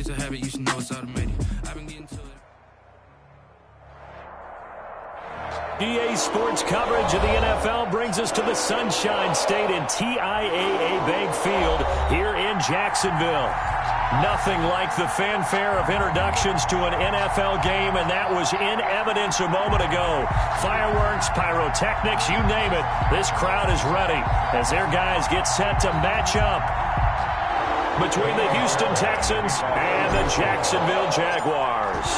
it's a habit, you should know it's automated. I've been getting to it. EA Sports coverage of the NFL brings us to the Sunshine State and TIAA Bank Field here in Jacksonville. Nothing like the fanfare of introductions to an NFL game, and that was in evidence a moment ago. Fireworks, pyrotechnics, you name it. This crowd is ready as their guys get set to match up between the Houston Texans and the Jacksonville Jaguars.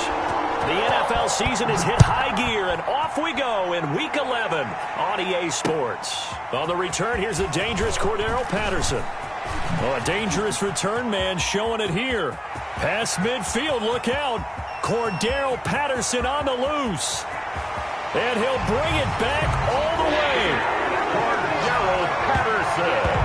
The NFL season has hit high gear, and off we go in Week 11 on EA Sports. On the return, here's the dangerous Cordero Patterson. Oh, a dangerous return man showing it here. Past midfield, look out. Cordero Patterson on the loose. And he'll bring it back all the way. Cordero Patterson.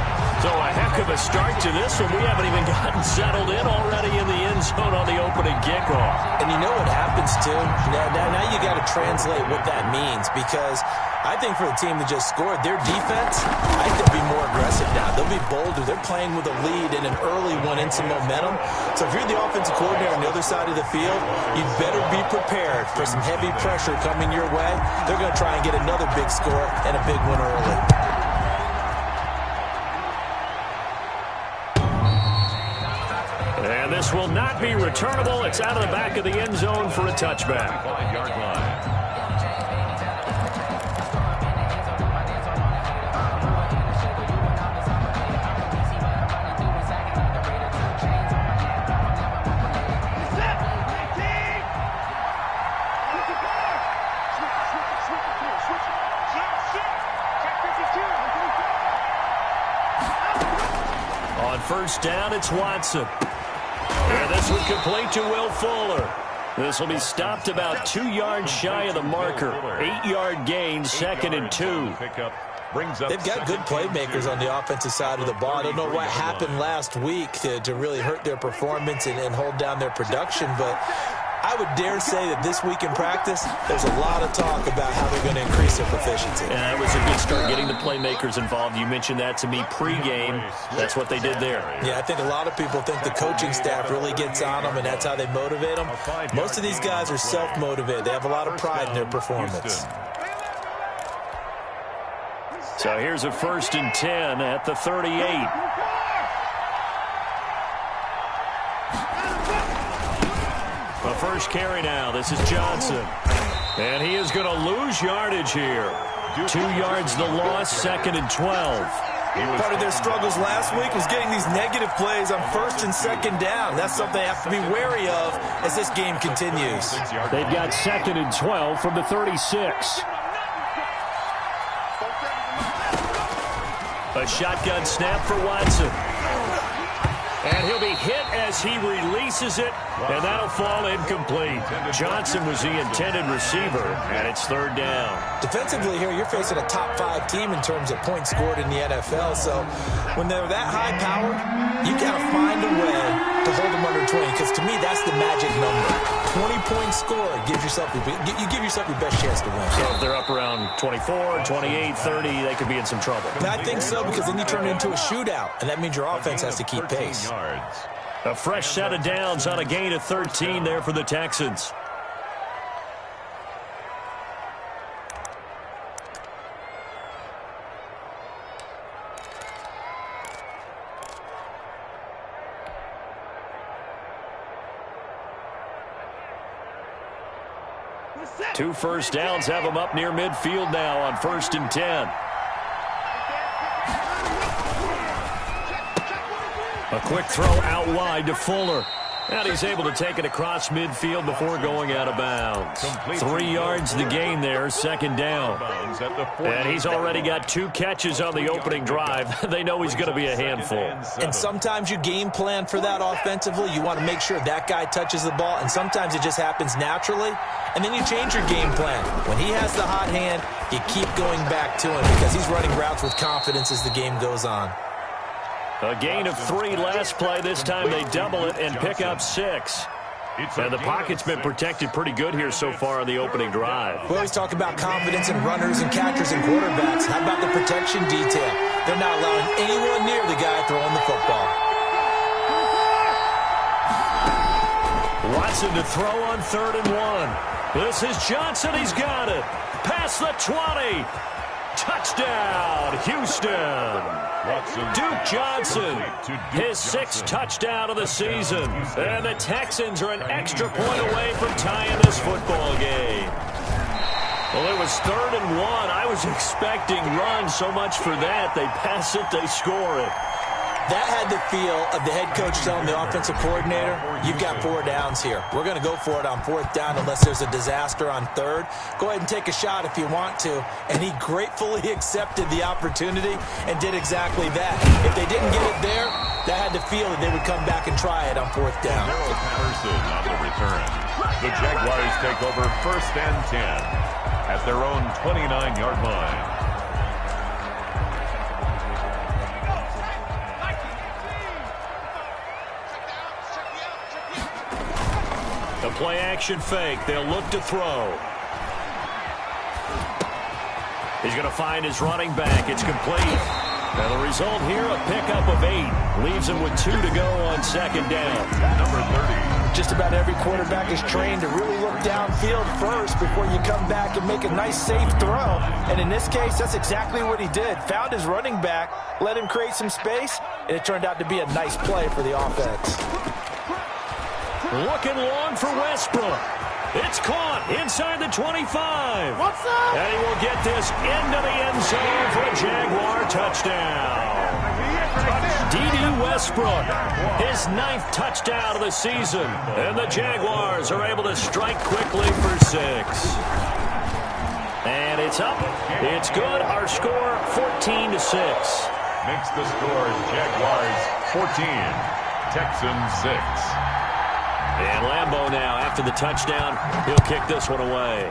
So a heck of a start to this one. We haven't even gotten settled in already in the end zone on the opening kickoff. And you know what happens, too? Now you got to translate what that means, because I think for the team that just scored, their defense, I think they'll be more aggressive now. They'll be bolder. They're playing with a lead and an early one and some momentum. So if you're the offensive coordinator on the other side of the field, you'd better be prepared for some heavy pressure coming your way. They're going to try and get another big score and a big one early. And this will not be returnable. It's out of the back of the end zone for a touchback. 5-yard line. On first down, it's Watson. And this one complete to Will Fuller. This will be stopped about 2 yards shy of the marker. 8-yard gain, 2nd and 2. They've got good playmakers on the offensive side of the ball. I don't know what happened last week to really hurt their performance and hold down their production, but I would dare say that this week in practice, there's a lot of talk about how they're going to increase their proficiency. And that was a good start, getting the playmakers involved. You mentioned that to me pregame. That's what they did there. Yeah, I think a lot of people think the coaching staff really gets on them, and that's how they motivate them. Most of these guys are self-motivated. They have a lot of pride in their performance. So here's a 1st and 10 at the 38. The first carry now. This is Johnson. And he is going to lose yardage here. 2 yards the loss, 2nd and 12. Part of their struggles last week was getting these negative plays on 1st and 2nd down. That's something they have to be wary of as this game continues. They've got 2nd and 12 from the 36. A shotgun snap for Watson. And he'll be hit as he releases it, and that'll fall incomplete. Johnson was the intended receiver, and it's 3rd down. Defensively here, you're facing a top-5 team in terms of points scored in the NFL, so when they're that high-powered, you got to find a way to hold them under 20, because to me, that's the magic number. 20-point score, you give yourself your best chance to win. So if they're up around 24, 28, 30, they could be in some trouble. I think so, because then you turn it into a shootout, and that means your offense has to keep pace. A fresh set of downs on a gain of 13 there for the Texans. Two first downs have them up near midfield now on 1st and 10. A quick throw out wide to Fuller. And he's able to take it across midfield before going out of bounds. 3 yards the gain there, 2nd down. And he's already got 2 catches on the opening drive. They know he's going to be a handful. And sometimes you game plan for that offensively. You want to make sure that guy touches the ball, and sometimes it just happens naturally. And then you change your game plan. When he has the hot hand, you keep going back to him because he's running routes with confidence as the game goes on. A gain of 3 last play. This time they double it and pick up 6. And the pocket's been protected pretty good here so far on the opening drive. We always talk about confidence in runners and catchers and quarterbacks. How about the protection detail? They're not allowing anyone near the guy throwing the football. Watson to throw on 3rd and 1. This is Johnson. He's got it. Past the 20. Touchdown, Houston. Duke Johnson, his 6th touchdown of the season. And the Texans are an extra point away from tying this football game. Well, it was 3rd and 1. I was expecting run so much for that. They pass it, they score it. That had the feel of the head coach telling the offensive coordinator, you've got 4 downs here. We're going to go for it on 4th down unless there's a disaster on 3rd. Go ahead and take a shot if you want to. And he gratefully accepted the opportunity and did exactly that. If they didn't get it there, that had the feel that they would come back and try it on 4th down. Gerald Patterson on the return. The Jaguars take over 1st and 10 at their own 29-yard line. The play-action fake. They'll look to throw. He's going to find his running back. It's complete. And the result here, a pickup of 8. Leaves him with 2 to go on 2nd down. Number 30. Just about every quarterback is trained to really look downfield first before you come back and make a nice, safe throw. And in this case, that's exactly what he did. Found his running back, let him create some space, and it turned out to be a nice play for the offense. Looking long for Westbrook. It's caught inside the 25. What's up? And he will get this into the end zone for a Jaguar touchdown. D.D. Westbrook, his 9th touchdown of the season. And the Jaguars are able to strike quickly for 6. And it's up. It's good. Our score, 14-6. Makes the score Jaguars 14, Texans 6. And Lambeau now, after the touchdown, he'll kick this one away.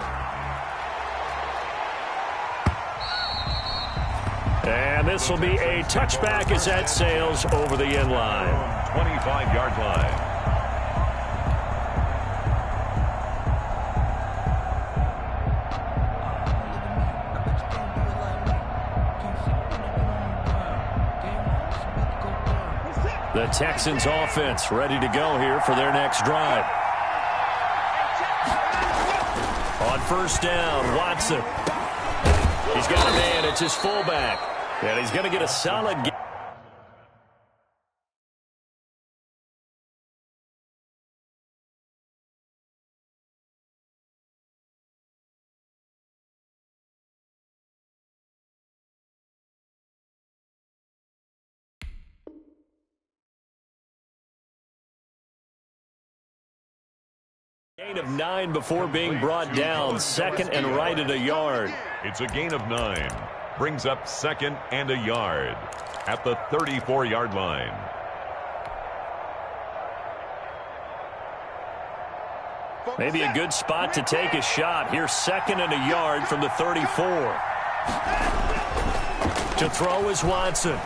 And this will be a touchback as that sails over the end line. 25-yard line. The Texans offense ready to go here for their next drive. On 1st down, Watson. He's got a man. It's his fullback. And he's going to get a solid game. Gain of 9 before being brought down. 2nd and right at a yard. It's a gain of 9. Brings up 2nd and a yard at the 34-yard line. Maybe a good spot to take a shot. Here's 2nd and a yard from the 34. To throw is Watson.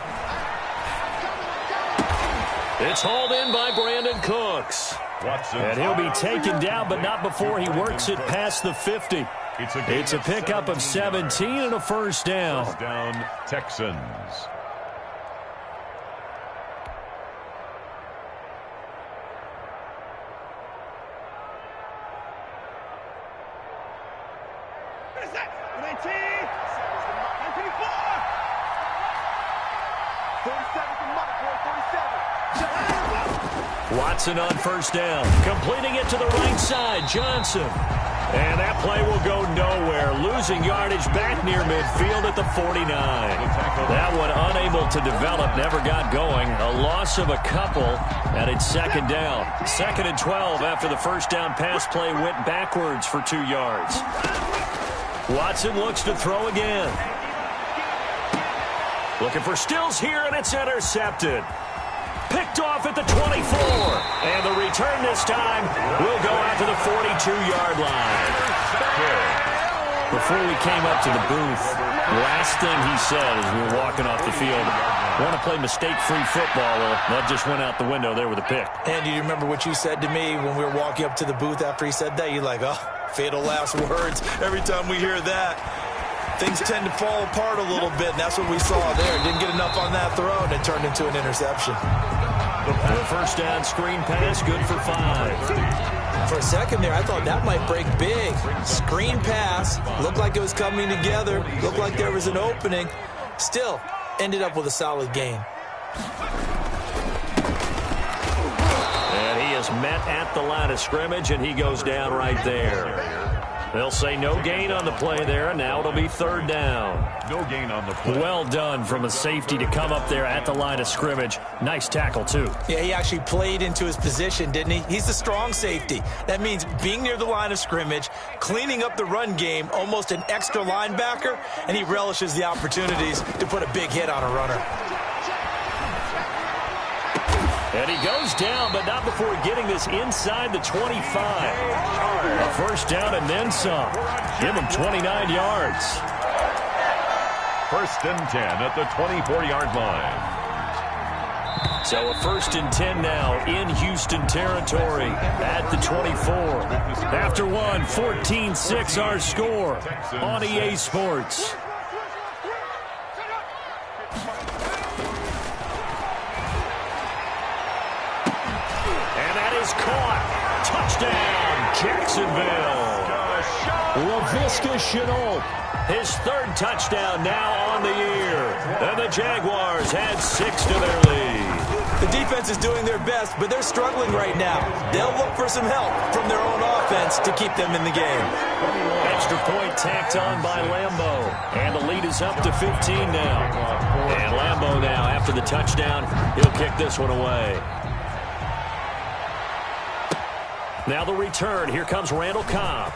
It's hauled in by Brandon Cooks. Watson. And he'll be taken down, but not before he works it past the 50. It's a pickup of 17 and a 1st down. 1st down, Texans. Watson on 1st down, completing it to the right side, Johnson. And that play will go nowhere, losing yardage back near midfield at the 49. That one unable to develop, never got going. A loss of a couple, and it's 2nd down. 2nd and 12 after the 1st down pass play went backwards for 2 yards. Watson looks to throw again. Looking for Stills here, and it's intercepted. Picked off at the 24. And the return this time will go out to the 42-yard line. Before we came up to the booth, the last thing he said as we were walking off the field, want to play mistake-free football. Well, that just went out the window there with a pick. And do you remember what you said to me when we were walking up to the booth after he said that? You're like, oh, fatal last words. Every time we hear that, things tend to fall apart a little bit, and that's what we saw there. Didn't get enough on that throw, and it turned into an interception. The 1st down screen pass, good for 5. For a second there, I thought that might break big. Screen pass. Looked like it was coming together. Looked like there was an opening. Still, ended up with a solid gain. And he is met at the line of scrimmage, and he goes down right there. They'll say no gain on the play there, and now it'll be third down. No gain on the play. Well done from a safety to come up there at the line of scrimmage. Nice tackle, too. Yeah, he actually played into his position, didn't he? He's the strong safety. That means being near the line of scrimmage, cleaning up the run game, almost an extra linebacker, and he relishes the opportunities to put a big hit on a runner. And he goes down, but not before getting this inside the 25. A first down and then some. Give him 29 yards. First and 10 at the 24-yard line. So a first and 10 now in Houston territory at the 24. After one, 14-6 our score on EA Sports. Caught. Touchdown, Jacksonville. Laviska Shenault, his third touchdown now on the year. And the Jaguars add 6 to their lead. The defense is doing their best, but they're struggling right now. They'll look for some help from their own offense to keep them in the game. Extra point tacked on by Lambo. And the lead is up to 15 now. And Lambo now, after the touchdown, he'll kick this one away. Now the return. Here comes Randall Cobb.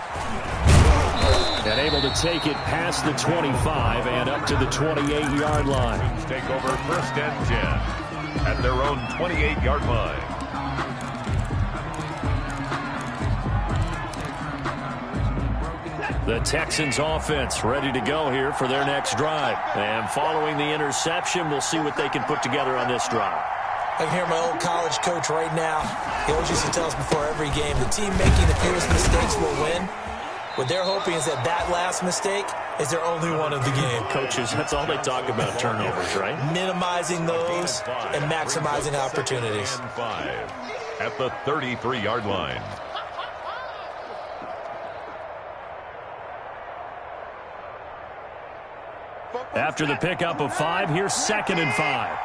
And able to take it past the 25 and up to the 28-yard line. Take over first and 10 at their own 28-yard line. The Texans offense ready to go here for their next drive. And following the interception, we'll see what they can put together on this drive. I can hear my old college coach right now. He always used to tell us before every game, the team making the fewest mistakes will win. What they're hoping is that that last mistake is their only one of the game. Coaches, that's all they talk about, turnovers, right? Minimizing those and maximizing opportunities. At the 33-yard line. After the pickup of 5, here's 2nd and 5.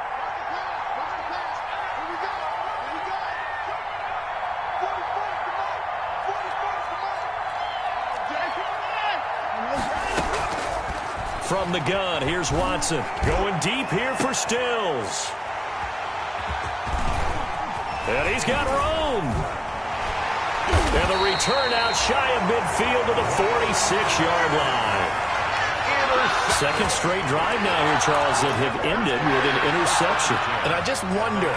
From the gun, here's Watson. Going deep here for Stills. And he's got room. And the return out shy of midfield to the 46-yard line. Second straight drive now here, Charles, that have ended with an interception. And I just wonder,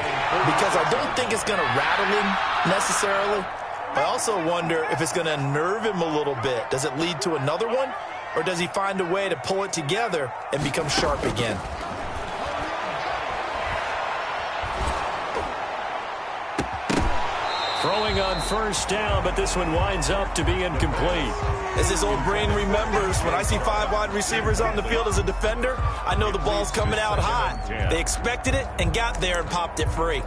because I don't think it's going to rattle him necessarily, I also wonder if it's going to nerve him a little bit. Does it lead to another one? Or does he find a way to pull it together and become sharp again? Throwing on first down, but this one winds up to be incomplete. As his old brain remembers, when I see 5 wide receivers on the field as a defender, I know the ball's coming out hot. They expected it and got there and popped it free.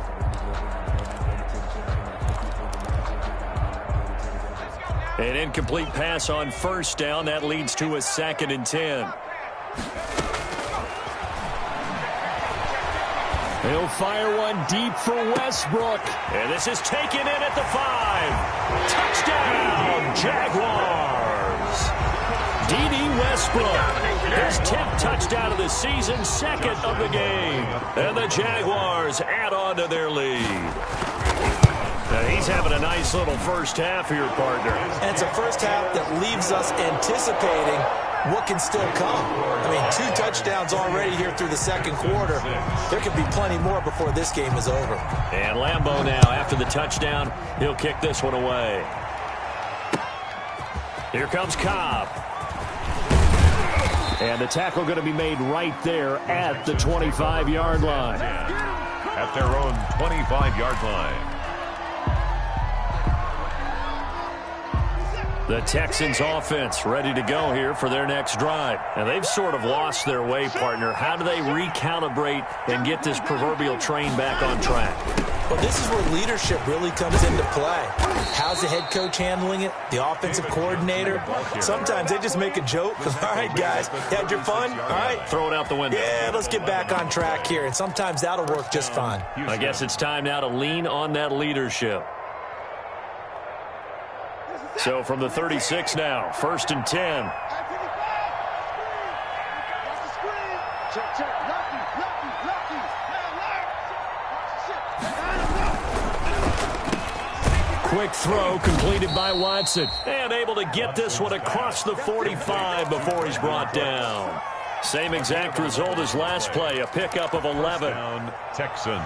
An incomplete pass on first down. That leads to a 2nd and 10. He'll fire one deep for Westbrook. And this is taken in at the 5. Touchdown, Jaguars. D.D. Westbrook, his 10th touchdown of the season, 2nd of the game. And the Jaguars add on to their lead. He's having a nice little first half here, partner. And it's a first half that leaves us anticipating what can still come. I mean, 2 touchdowns already here through the second quarter. There could be plenty more before this game is over. And Lambo now, after the touchdown, he'll kick this one away. Here comes Cobb. And the tackle going to be made right there at the 25-yard line. At their own 25-yard line. The Texans offense ready to go here for their next drive. And they've sort of lost their way, partner. How do they recalibrate and get this proverbial train back on track? Well, this is where leadership really comes into play. How How's the head coach handling it? The offensive coordinator? Sometimes they just make a joke. All right, guys, you had your fun? All right. Throw it out the window. Yeah, let's get back on track here. And sometimes that'll work just fine. I guess it's time now to lean on that leadership. So from the 36 now, 1st and 10. Quick throw completed by Watson. And able to get this one across the 45 before he's brought down. Same exact result as last play, a pickup of 11. Texans.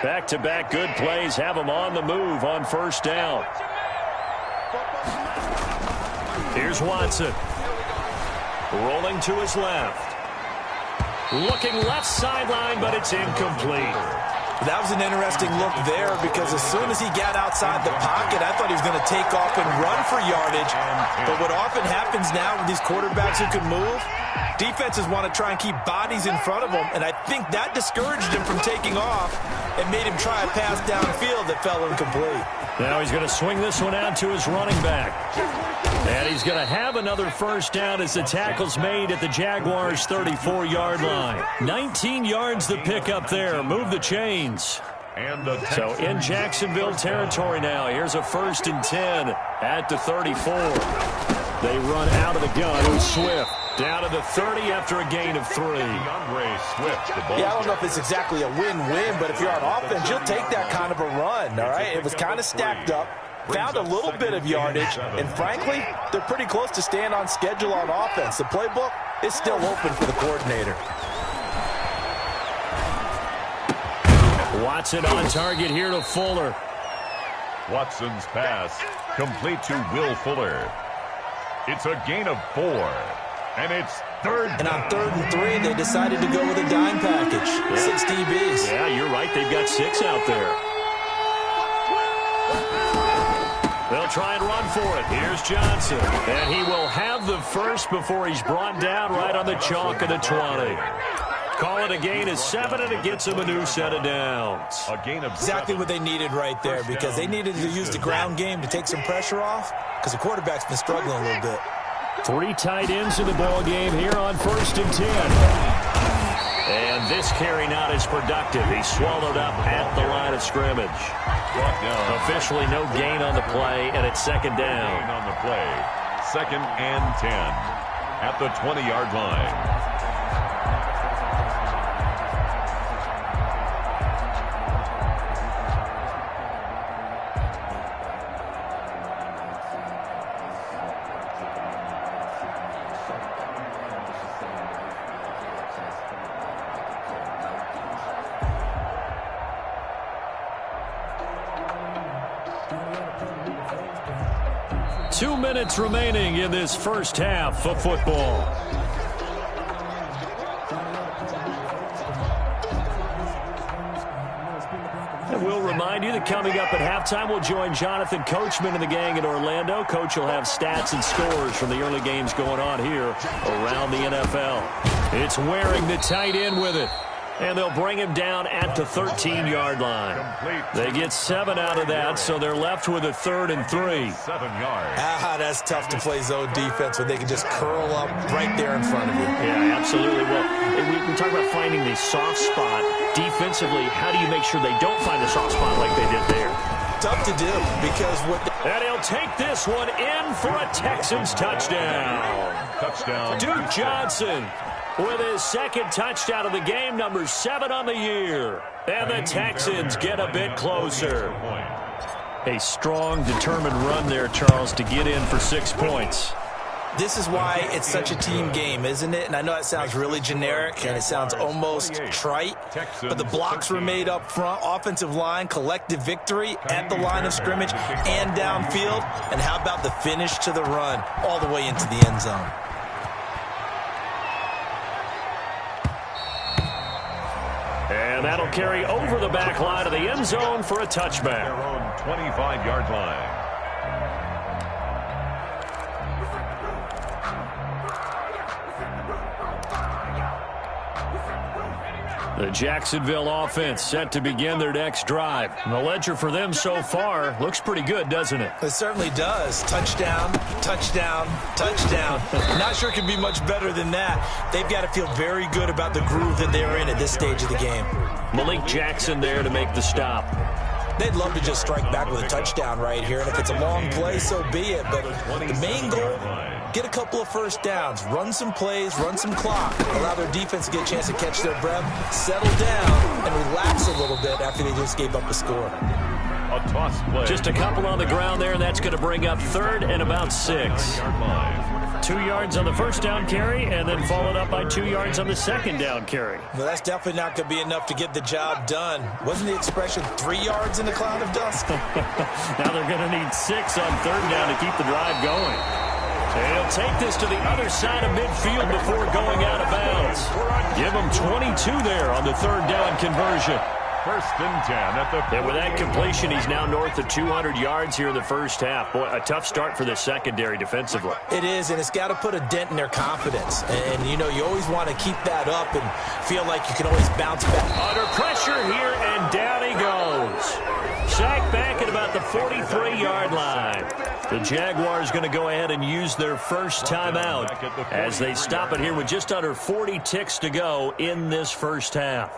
Back-to-back good plays have him on the move on 1st down. Here's Watson. Rolling to his left. Looking left sideline, but it's incomplete. That was an interesting look there because as soon as he got outside the pocket, I thought he was going to take off and run for yardage. But what often happens now with these quarterbacks who can move, defenses want to try and keep bodies in front of them, and I think that discouraged him from taking off and made him try a pass downfield that fell incomplete. Now he's going to swing this one out to his running back. And he's going to have another 1st down as the tackle's made at the Jaguars' 34-yard line. 19 yards the pickup there. Move the chains. So in Jacksonville territory now. Here's a 1st and 10 at the 34. They run out of the gun with Swift. Down to the 30 after a gain of 3. Yeah, I don't know if it's exactly a win-win, but if you're on offense, you'll take that kind of a run, all right? It was kind of stacked up. Found a little bit of yardage, and frankly, they're pretty close to staying on schedule on offense. The playbook is still open for the coordinator. Watson on target here to Fuller. Watson's pass complete to Will Fuller. It's a gain of 4, and it's 3rd. And on 3rd and 3, they decided to go with a dime package. 6 DBs. Yeah, you're right. They've got 6 out there. They'll try and run for it. Here's Johnson. And he will have the first before he's brought down right on the chalk of the 20. Call it a gain of 7, and it gets him a new set of downs. A gain of exactly 7. what they needed right there because they needed to use the ground game to take some pressure off because the quarterback's been struggling a little bit. 3 tight ends in the ball game here on 1st and 10. And this carry not as productive. He's swallowed up at the line of scrimmage. Officially no gain on the play, and it's 2nd down. Gain on the play. 2nd and 10 at the 20-yard line. Two minutes remaining in this first half of football. And we'll remind you that coming up at halftime, we'll join Jonathan Coachman and the gang in Orlando. Coach will have stats and scores from the early games going on here around the NFL. It's Waring the tight end with it. And they'll bring him down at the 13-yard line. They get 7 out of that, so they're left with a 3rd and 3. 7 yards. That's tough to play zone defense when they can just curl up right there in front of you. Yeah, absolutely. Well, we talk about finding the soft spot. Defensively, how do you make sure they don't find the soft spot like they did there? Tough to do because what... And he'll take this one in for a Texans touchdown. Touchdown. Duke Johnson with his 2nd touchdown of the game, number 7 on the year. And the Texans get a bit closer. A strong, determined run there, Charles, to get in for 6 points. This is why it's such a team game, isn't it? And I know that sounds really generic and it sounds almost trite, but the blocks were made up front, offensive line, collective victory at the line of scrimmage and downfield. And how about the finish to the run all the way into the end zone? And that'll carry over the back line of the end zone for a touchback. Their own 25-yard line. The Jacksonville offense set to begin their next drive. And the ledger for them so far looks pretty good, doesn't it? It certainly does. Touchdown, touchdown, touchdown. Not sure it can be much better than that. They've got to feel very good about the groove that they're in at this stage of the game. Malik Jackson there to make the stop. They'd love to just strike back with a touchdown right here, and if it's a long play, so be it. But the main goal, get a couple of first downs, run some plays, run some clock, allow their defense to get a chance to catch their breath, settle down, and relax a little bit after they just gave up a score. A toss play. Just a couple on the ground there, and that's going to bring up 3rd and about 6. 2 yards on the first down carry, and then followed up by 2 yards on the second down carry. Well, that's definitely not going to be enough to get the job done. Wasn't the expression 3 yards in the cloud of dust? Now they're going to need 6 on 3rd down to keep the drive going. And he'll take this to the other side of midfield before going out of bounds. Give him 22 there on the 3rd down conversion. 1st and 10 at the... And with that completion, he's now north of 200 yards here in the first half. Boy, a tough start for the secondary defensively. It is, and it's got to put a dent in their confidence. And, you know, you always want to keep that up and feel like you can always bounce back. Under pressure here, and down he goes. Sacked back at about the 43-yard line. The Jaguars going to go ahead and use their first timeout as they stop it here with just under 40 ticks to go in this first half.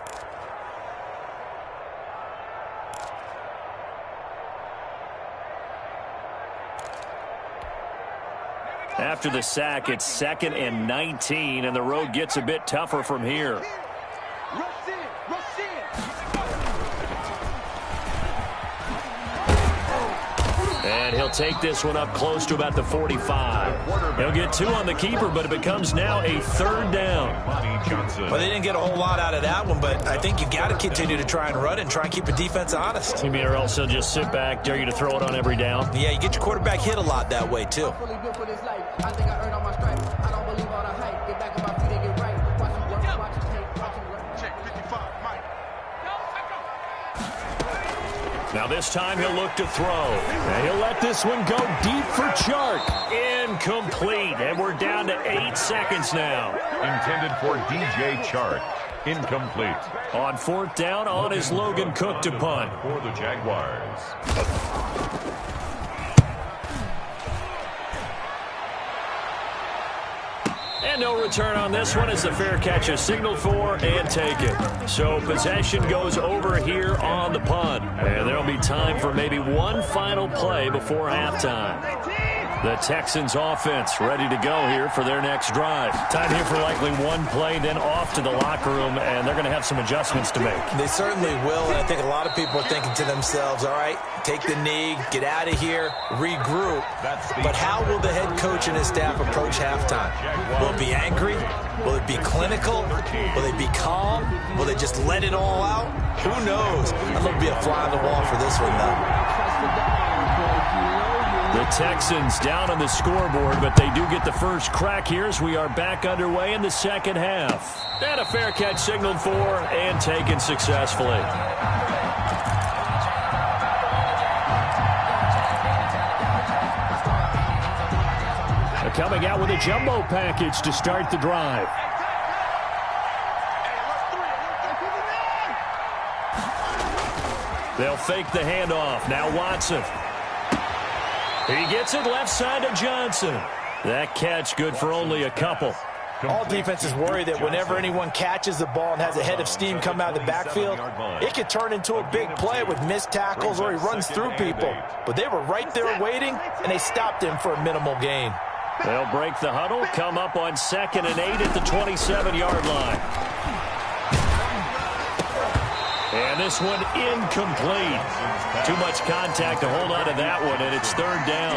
After the sack, it's 2nd and 19, and the road gets a bit tougher from here. And he'll take this one up close to about the 45. He'll get 2 on the keeper, but it becomes now a 3rd down. Well, they didn't get a whole lot out of that one, but I think you got to continue to try and run it and try and keep the defense honest. You mean, or else he'll just sit back, dare you to throw it on every down? Yeah, you get your quarterback hit a lot that way, too. Now this time he'll look to throw. And he'll let this one go deep for Chark. Incomplete. And we're down to 8 seconds now. Intended for DJ Chark. Incomplete. On 4th down, on is Logan Cook to punt. For the Jaguars. And no return on this one as the fair catch is signaled for and taken. So possession goes over here on the punt. And there'll be time for maybe one final play before halftime. The Texans offense ready to go here for their next drive. Time here for likely one play, then off to the locker room, and they're going to have some adjustments to make. They certainly will, and I think a lot of people are thinking to themselves, all right, take the knee, get out of here, regroup. But how will the head coach and his staff approach halftime? Will it be angry? Will it be clinical? Will they be calm? Will they just let it all out? Who knows? I'd love to be a fly on the wall for this one, though. The Texans down on the scoreboard, but they do get the first crack here as we are back underway in the second half. And a fair catch signaled for and taken successfully. They're coming out with a jumbo package to start the drive. They'll fake the handoff. Now Watson. He gets it left side to Johnson. That catch good for only a couple. All defenses worry that whenever anyone catches the ball and has a head of steam come out of the backfield, it could turn into a big play with missed tackles or he runs through people. But they were right there waiting, and they stopped him for a minimal gain. They'll break the huddle, come up on 2nd and 8 at the 27-yard line. And this one incomplete. Too much contact to hold on to that one, and it's 3rd down.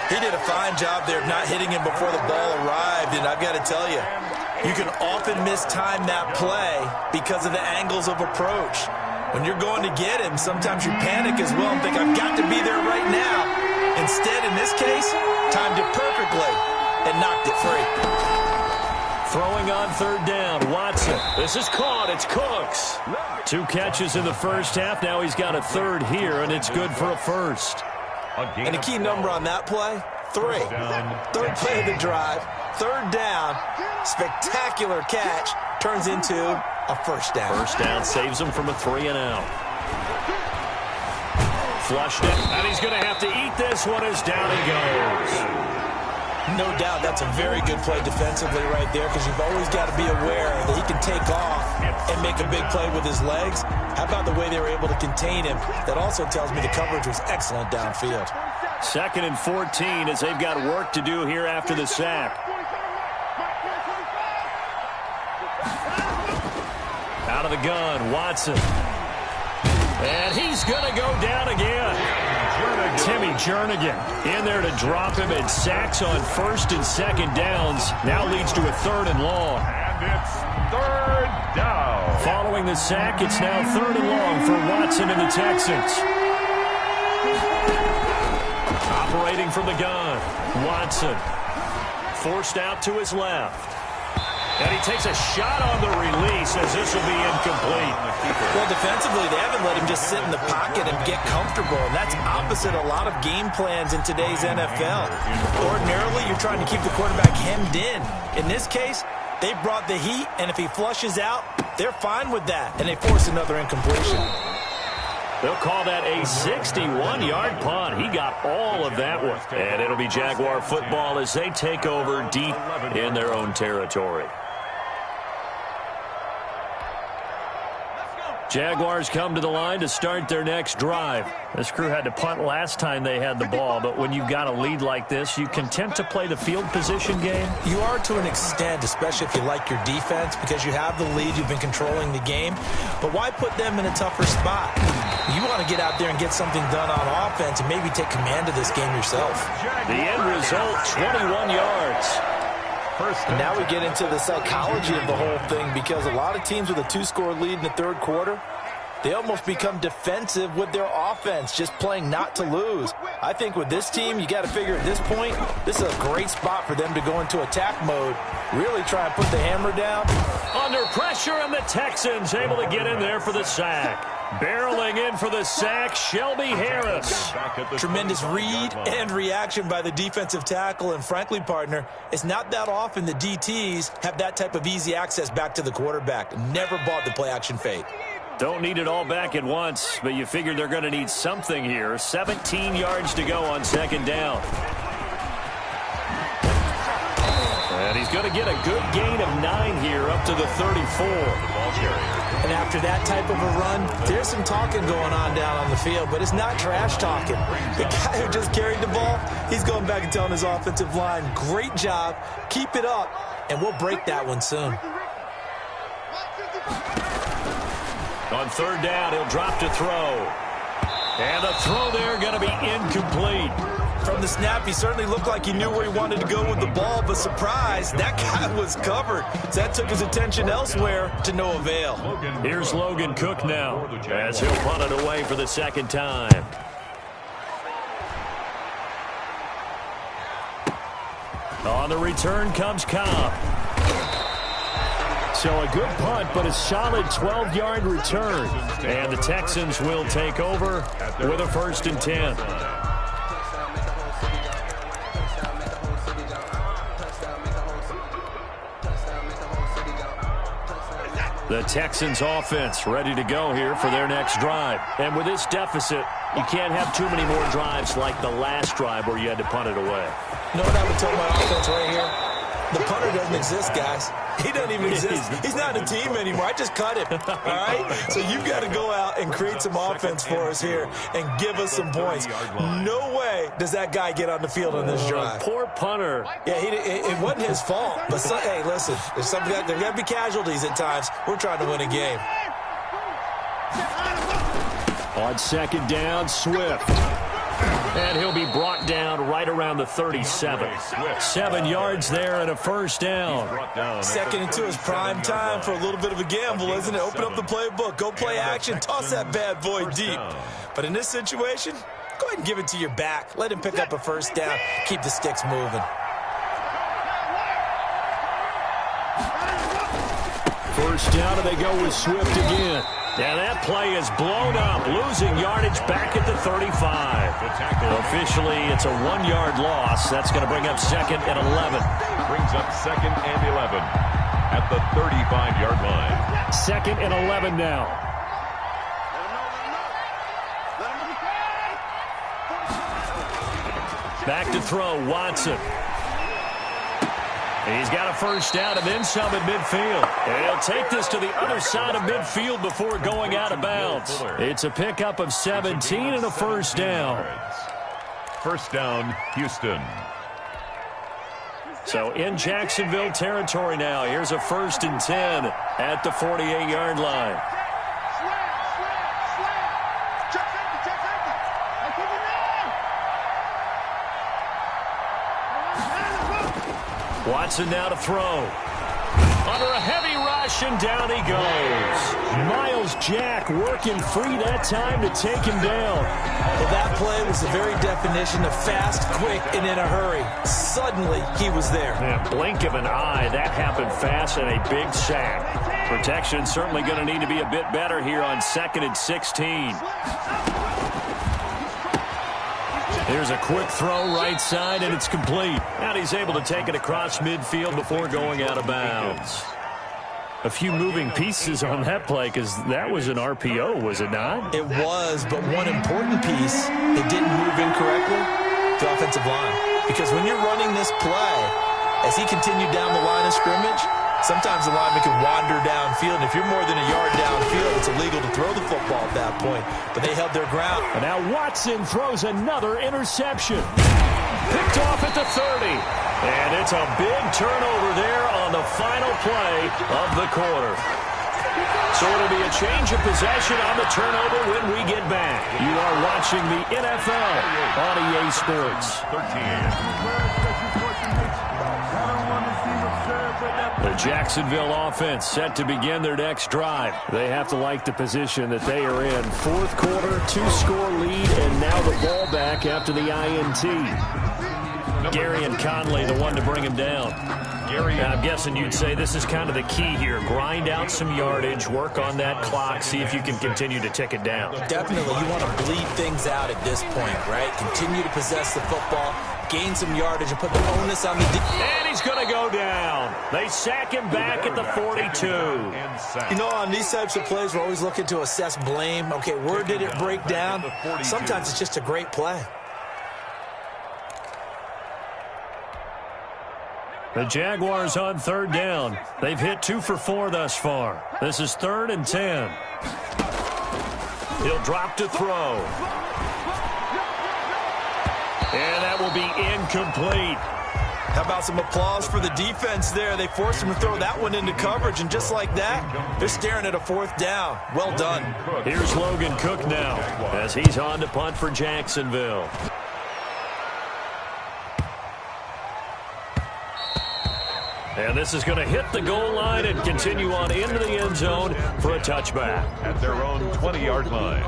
He did a fine job there of not hitting him before the ball arrived, and I've got to tell you, you can often mistime that play because of the angles of approach. When you're going to get him, sometimes you panic as well and think, I've got to be there right now. Instead, in this case, timed it perfectly and knocked it free. Throwing on 3rd down, Watson. This is caught. It's Cooks. 2 catches in the first half. Now he's got a 3rd here, and it's good for a first. And the key number on that play, 3. 3rd play of the drive, 3rd down, spectacular catch, turns into a first down. First down saves him from a 3-and-out. Flushed it, and he's going to have to eat this one as down he goes. No doubt that's a very good play defensively right there, because you've always got to be aware that he can take off and make a big play with his legs. How about the way they were able to contain him? That also tells me the coverage was excellent downfield. 2nd and 14 as they've got work to do here after the sack. Out of the gun, Watson. And he's going to go down again. Timmy Jernigan in there to drop him, and sacks on 1st and 2nd downs. Now leads to a 3rd and long. And it's 3rd down. Following the sack, it's now 3rd and long for Watson and the Texans. Operating from the gun, Watson. Forced out to his left. And he takes a shot on the release as this will be incomplete. Well, defensively, they haven't let him just sit in the pocket and get comfortable. And that's opposite a lot of game plans in today's NFL. Ordinarily, you're trying to keep the quarterback hemmed in. In this case, they brought the heat, and if he flushes out, they're fine with that. And they force another incompletion. They'll call that a 61-yard punt. He got all of that one. And it'll be Jaguar football as they take over deep in their own territory. Jaguars come to the line to start their next drive. This crew had to punt last time they had the ball, but when you've got a lead like this, you content to play the field position game? You are to an extent, especially if you like your defense, because you have the lead, you've been controlling the game. But why put them in a tougher spot? You want to get out there and get something done on offense and maybe take command of this game yourself. The end result, 21 yards. And now we get into the psychology of the whole thing, because a lot of teams with a 2-score lead in the 3rd quarter, they almost become defensive with their offense, just playing not to lose. I think with this team, you got to figure at this point, this is a great spot for them to go into attack mode, really try and put the hammer down. Under pressure, and the Texans able to get in there for the sack. Barreling in for the sack, Shelby Harris. Tremendous read and reaction by the defensive tackle, and frankly, partner, it's not that often the DTs have that type of easy access back to the quarterback. Never bought the play-action fake. Don't need it all back at once, but you figure they're going to need something here. 17 yards to go on 2nd down. And he's going to get a good gain of 9 here up to the 34. And after that type of a run, there's some talking going on down on the field, but it's not trash talking. The guy who just carried the ball, he's going back and telling his offensive line, great job, keep it up, and we'll break that one soon. On 3rd down, he'll drop to throw. And the throw there going to be incomplete. From the snap, he certainly looked like he knew where he wanted to go with the ball, but surprise, that guy was covered. So that took his attention elsewhere to no avail. Here's Logan Cook now as he'll punt it away for the 2nd time. On the return comes Cobb. So a good punt, but a solid 12-yard return. And the Texans will take over with a 1st and 10. The Texans offense ready to go here for their next drive. And with this deficit, you can't have too many more drives like the last drive where you had to punt it away. You know what I would tell my offense right here? The punter doesn't exist, guys. He doesn't even exist. He's not a team anymore. I just cut him, all right? So you've got to go out and create some offense for us here and give us some points. No way does that guy get on the field on this drive. Poor punter. Yeah, it wasn't his fault. But, hey, listen, there's got to be casualties at times. We're trying to win a game. On 2nd down, Swift. And he'll be brought down right around the 37. 7 yards there and a 1st down. 2nd and 2 is prime time for a little bit of a gamble, isn't it? Open up the playbook, go play action, toss that bad boy deep. But in this situation, go ahead and give it to your back. Let him pick up a 1st down. Keep the sticks moving. 1st down, and they go with Swift again. And that play is blown up, losing yardage back at the 35. Officially, it's a 1-yard loss. That's going to bring up 2nd and 11. Brings up 2nd and 11. at the 35-yard line. 2nd and 11 now. Back to throw, Watson. He's got a first down and then some at midfield. And he'll take this to the other side of midfield before going out of bounds. It's a pickup of 17 and a first down. First down, Houston. So in Jacksonville territory now. Here's a 1st and 10 at the 48-yard line. Watson now to throw. Under a heavy rush, and down he goes. Myles Jack working free that time to take him down. Well, that play was the very definition of fast, quick, and in a hurry. Suddenly, he was there. Yeah, blink of an eye, that happened fast, and a big sack. Protection certainly going to need to be a bit better here on 2nd and 16. Here's a quick throw right side, and it's complete. And he's able to take it across midfield before going out of bounds. A few moving pieces on that play because that was an RPO, was it not? It was, but one important piece, it didn't move incorrectly, the offensive line. Because when you're running this play, as he continued down the line of scrimmage, sometimes the lineman can wander downfield, and if you're more than a yard downfield, it's illegal to throw the football at that point. But they held their ground. And now Watson throws another interception. Picked off at the 30. And it's a big turnover there on the final play of the quarter. So it'll be a change of possession on the turnover when we get back. You are watching the NFL on EA Sports. 13. The Jacksonville offense set to begin their next drive. They have to like the position that they are in. 4th quarter, 2-score lead, and now the ball back after the INT. Gary and Conley, the one to bring him down. Gary, I'm guessing you'd say this is kind of the key here. Grind out some yardage, work on that clock, see if you can continue to tick it down. Definitely, you want to bleed things out at this point, right? Continue to possess the football, gain some yardage, and put the onus on the and he's going to go down. They sack him back at the 42. You know, on these types of plays, we're always looking to assess blame. Okay, where did it break down? Sometimes it's just a great play. The Jaguars on 3rd down. They've hit 2 for 4 thus far. This is 3rd and 10. He'll drop to throw. And that will be incomplete. How about some applause for the defense there? They forced him to throw that one into coverage, and just like that, they're staring at a 4th down. Well done. Here's Logan Cook now as he's on to punt for Jacksonville. And this is going to hit the goal line and continue on into the end zone for a touchback. At their own 20-yard line.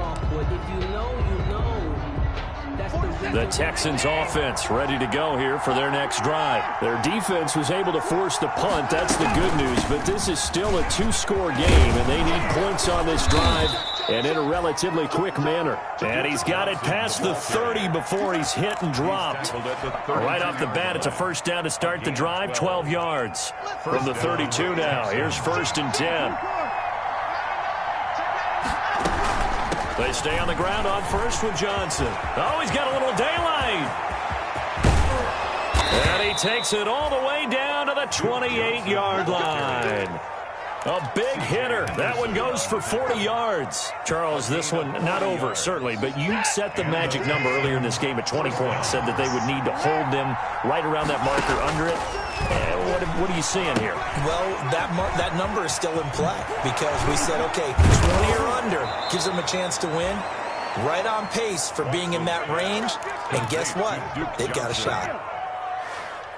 The Texans offense ready to go here for their next drive. Their defense was able to force the punt. That's the good news. But this is still a 2-score game, and they need points on this drive and in a relatively quick manner. And he's got it past the 30 before he's hit and dropped. Right off the bat, it's a first down to start the drive, 12 yards. From the 32 now, here's 1st and 10. They stay on the ground on first with Johnson. Oh, he's got a little daylight. And he takes it all the way down to the 28-yard line. A big hitter. That one goes for 40 yards. Charles, this one not over, certainly, but you set the magic number earlier in this game at 20 points, said that they would need to hold them right around that marker under it. What are you seeing here? Well, that number is still in play because we said, okay, 20 or under gives them a chance to win. Right on pace for being in that range. And guess what? They've got a shot.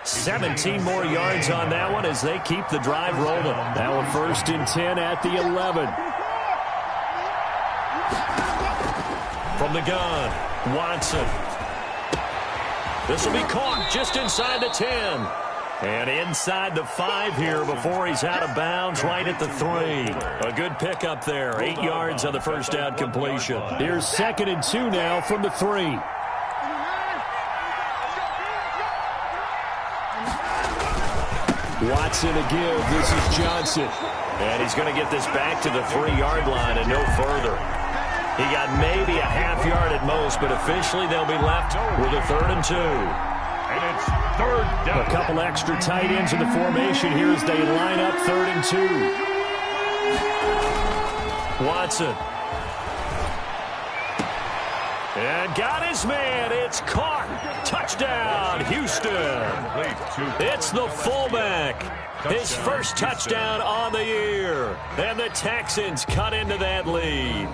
17 more yards on that one as they keep the drive rolling. Now a 1st and 10 at the 11. From the gun, Watson. This will be caught just inside the 10. And inside the 5 here before he's out of bounds right at the 3. A good pickup there. 8 yards on the first down completion. Here's 2nd and 2 now from the 3. Watson to give. This is Johnson. And he's going to get this back to the 3-yard line and no further. He got maybe a half yard at most, but officially they'll be left with a 3rd and 2. And it's 3rd down. A couple extra tight ends in the formation here as they line up 3rd and 2. Watson. And got his man. It's caught. Touchdown, Houston. It's the fullback. His first touchdown on the year. And the Texans cut into that lead.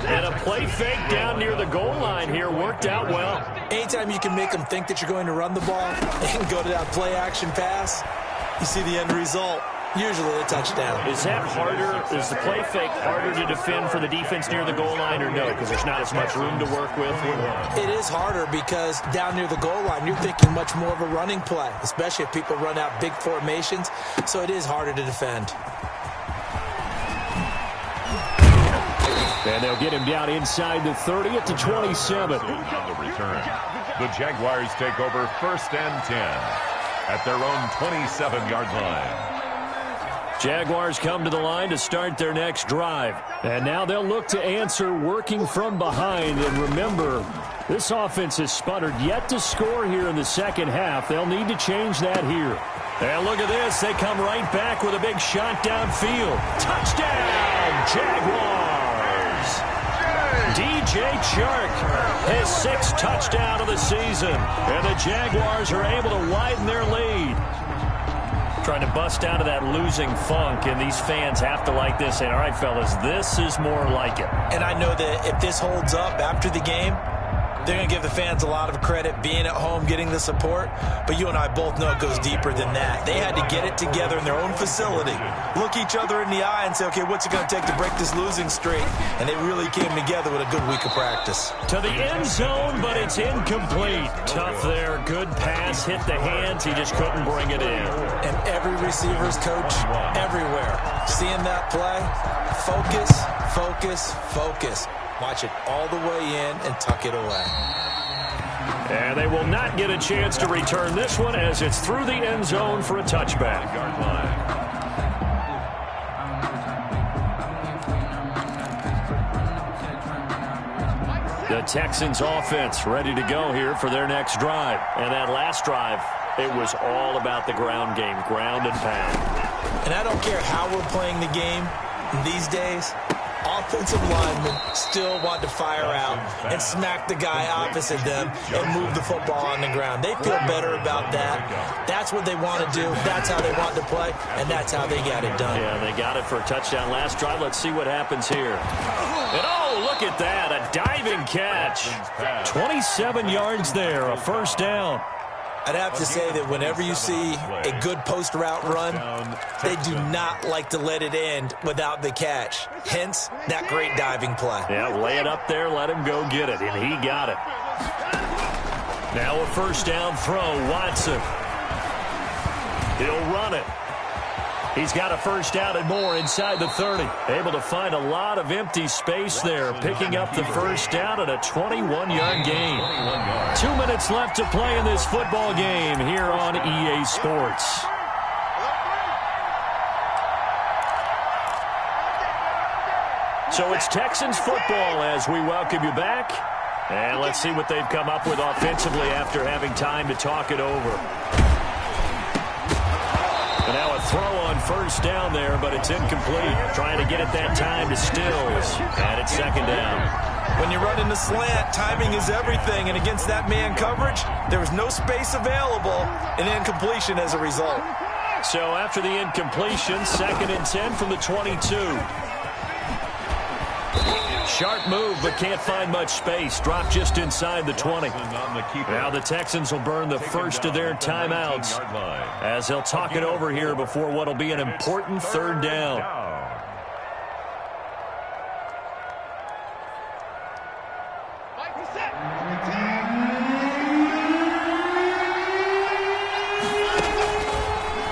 And a play fake down near the goal line here worked out well. Anytime you can make them think that you're going to run the ball and go to that play-action pass, you see the end result. Usually a touchdown. Is that harder? Is the play fake harder to defend for the defense near the goal line or no? Because there's not as much room to work with? It is harder because down near the goal line, you're thinking much more of a running play, especially if people run out big formations. So it is harder to defend. And they'll get him down inside the 30 at the 27. On the return, the Jaguars take over 1st and 10 at their own 27-yard line. Jaguars come to the line to start their next drive. And now they'll look to answer working from behind. And remember, this offense has sputtered yet to score here in the second half. They'll need to change that here. And look at this. They come right back with a big shot downfield. Touchdown, Jaguars! DJ Chark, his 6th touchdown of the season. And the Jaguars are able to widen their lead. Trying to bust out of that losing funk, and these fans have to like this. And all right, fellas, this is more like it. And I know that if this holds up after the game, they're going to give the fans a lot of credit being at home, getting the support. But you and I both know it goes deeper than that. They had to get it together in their own facility, look each other in the eye and say, okay, what's it going to take to break this losing streak? And they really came together with a good week of practice. To the end zone, but it's incomplete. Tough there. Good pass. Hit the hands. He just couldn't bring it in. And every receiver's coach everywhere, seeing that play, focus, focus, focus. Watch it all the way in and tuck it away. And they will not get a chance to return this one as it's through the end zone for a touchback. The Texans offense ready to go here for their next drive. And that last drive, it was all about the ground game, ground and pound. And I don't care how we're playing the game these days, offensive linemen still want to fire out and smack the guy opposite them and move the football on the ground. They feel better about that. That's what they want to do. That's how they want to play, and that's how they got it done. Yeah, they got it for a touchdown last drive. Let's see what happens here. And oh, look at that, a diving catch. 27 yards there, a 1st down. I'd have to say that whenever you see a good post route run, they do not like to let it end without the catch. Hence, that great diving play. Yeah, lay it up there, let him go get it, and he got it. Now a 1st down throw, Watson. He'll run it. He's got a 1st down and more inside the 30. Able to find a lot of empty space there, picking up the 1st down at a 21-yard gain. 2 minutes left to play in this football game here on EA Sports. So it's Texans football as we welcome you back. And let's see what they've come up with offensively after having time to talk it over. And now a throw on 1st down there, but it's incomplete. Trying to get it that time to Stills. And it's 2nd down. When you run in the slant, timing is everything. And against that man coverage, there was no space available, and incompletion as a result. So after the incompletion, 2nd and 10 from the 22. Sharp move, but can't find much space. Dropped just inside the 20. Now the Texans will burn the first of their timeouts as they'll talk it over here before what will be an important 3rd down.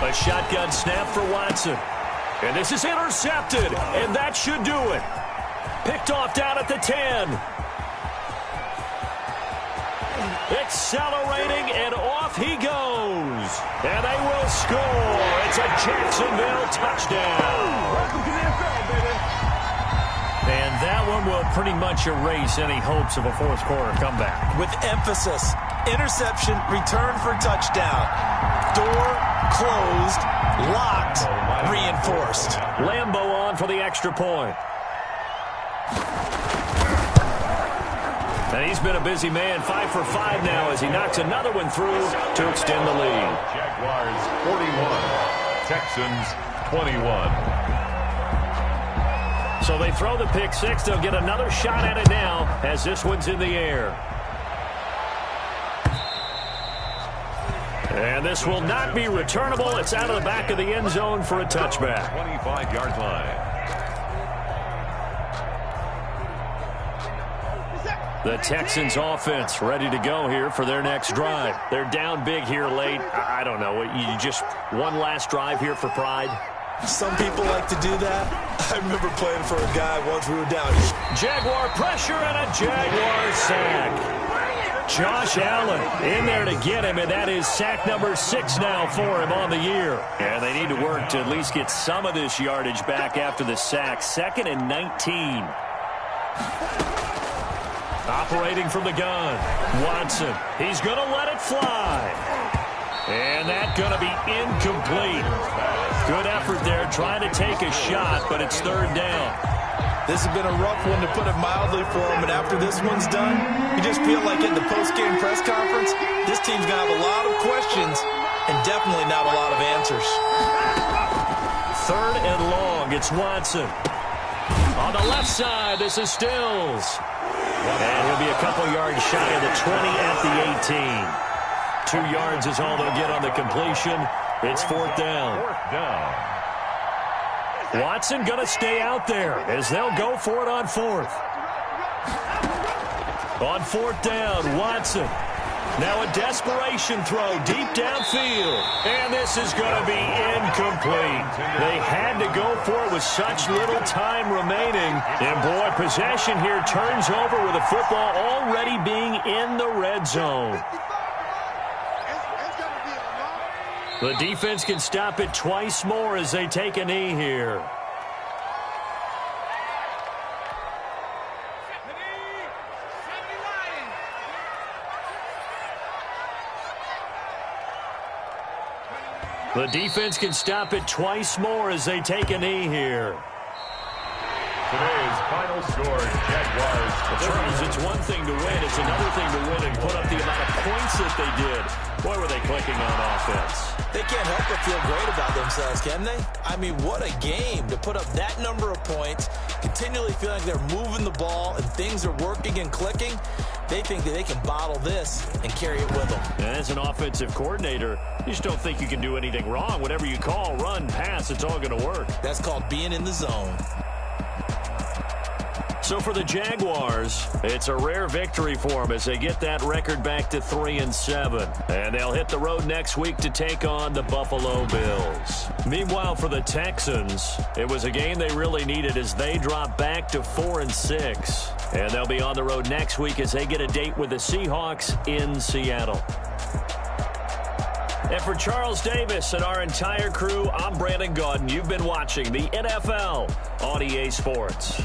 A shotgun snap for Watson. And this is intercepted, and that should do it. Picked off down at the 10. Accelerating, and off he goes. And they will score. It's a Jacksonville touchdown. Welcome to the NFL, baby. And that one will pretty much erase any hopes of a fourth quarter comeback. With emphasis, interception, return for touchdown. Door closed, locked, reinforced. Lambo on for the extra point. And he's been a busy man, 5 for 5 now as he knocks another one through to extend the lead. Jaguars 41, Texans 21. So they throw the pick six. They'll get another shot at it now as this one's in the air. And this will not be returnable. It's out of the back of the end zone for a touchback. 25-yard line. The Texans offense ready to go here for their next drive. They're down big here late. I don't know. You just one last drive here for pride? Some people like to do that. I remember playing for a guy once we were down. Jaguar pressure and a Jaguar sack. Josh Allen in there to get him, and that is sack number 6 now for him on the year. And they need to work to at least get some of this yardage back after the sack. 2nd and 19. Operating from the gun, Watson. He's going to let it fly. And that's going to be incomplete. Good effort there, trying to take a shot, but it's 3rd down. This has been a rough one, to put it mildly, for him. And after this one's done, you just feel like in the post-game press conference, this team's going to have a lot of questions and definitely not a lot of answers. 3rd and long. It's Watson. On the left side, this is Stills. And he'll be a couple yards shy of the 20 at the 18. 2 yards is all they'll get on the completion. It's 4th down. Watson going to stay out there as they'll go for it on 4th. On 4th down, Watson. Now a desperation throw deep downfield. And this is going to be incomplete. They had to go for it with such little time remaining. And boy, possession here turns over with the football already being in the red zone. The defense can stop it twice more as they take a knee here. The defense can stop it twice more as they take a knee here. Today's final score, Jaguars. Charles, it's one thing to win. It's another thing to win and put up the amount of points that they did. Boy, were they clicking on offense. They can't help but feel great about themselves, can they? I mean, what a game to put up that number of points, continually feeling like they're moving the ball and things are working and clicking. They think that they can bottle this and carry it with them. And as an offensive coordinator, you just don't think you can do anything wrong. Whatever you call, run, pass, it's all going to work. That's called being in the zone. So for the Jaguars, it's a rare victory for them as they get that record back to 3-7. And they'll hit the road next week to take on the Buffalo Bills. Meanwhile, for the Texans, it was a game they really needed as they drop back to 4-6. And they'll be on the road next week as they get a date with the Seahawks in Seattle. And for Charles Davis and our entire crew, I'm Brandon Gaudin. You've been watching the NFL on EA Sports.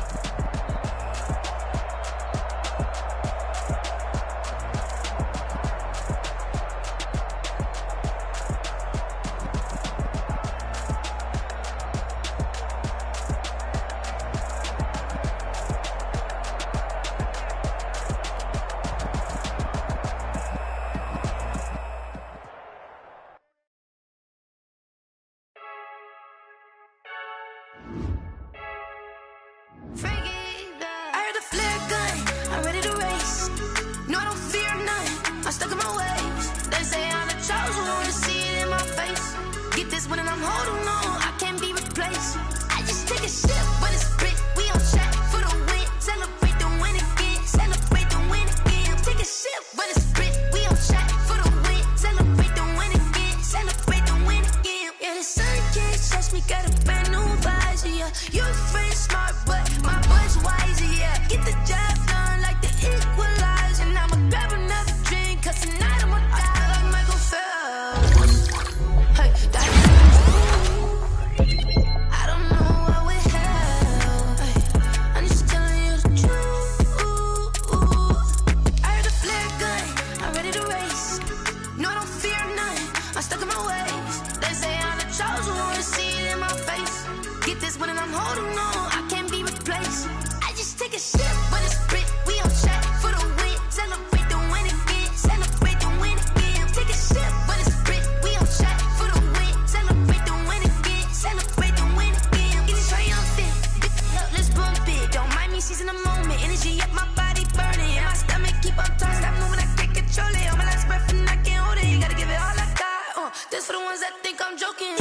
energy up, my body burning. And my stomach keep on turning. Stop moving, I can't control it. All my last breath and I can't hold it. You gotta give it all I got. This for the ones that think I'm joking.